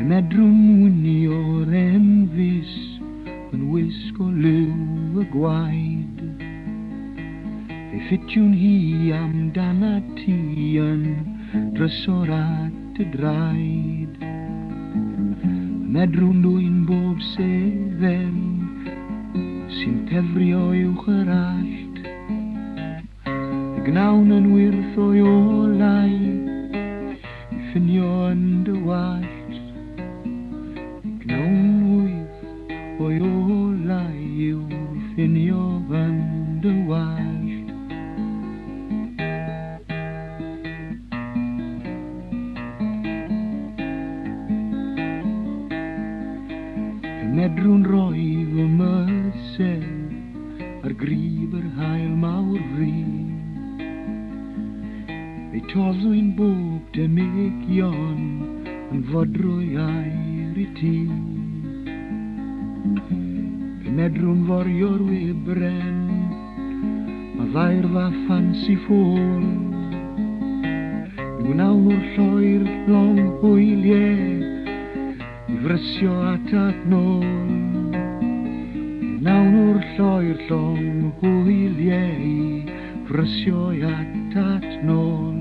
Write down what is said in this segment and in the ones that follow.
Medrwn wynio'r enfys yn wisgo liw y gwaed. Fe ffitiwn hi amdana ti yn drysor at y draed. Medrwn dwy'n bob sefel sy'n tefrio uwch yr allt. Y gnawn yn wyrth o'i olau I ffinio yn dy wallt. Y gnawn wyth o'i olau i'w ffinio yn dy wallt. Medrwn roi fy mysel ar grif yr hael mawr fri. Fe toddwy'n bob dymegion yn fodrwy air I ti. Fe medrwn forio'r wybren a ddairfa ffansi ffôl. Yw nawn o'r lloer long hwyliau I frysio at nôl. Nawn o'r lloer llong hwyliau I frysio at nôl.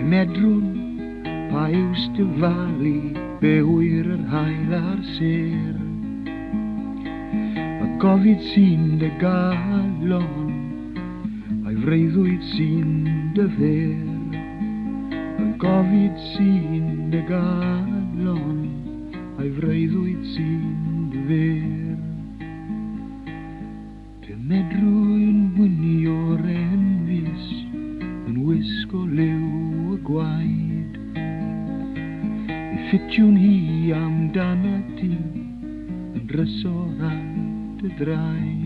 Medrwn pa yws dy falu be wyr yr hael ar ser. A gofid sy'n dy galon a'i freuddwyd sy'n dy fer. A gofid sy'n dy galon a'i freuddwyd sy'n dy fer. Dy medrwy'n wynio'r enfys yn wisgo liw y gwaed. Ffitiwn hi amdana ti yn drysor at y draed.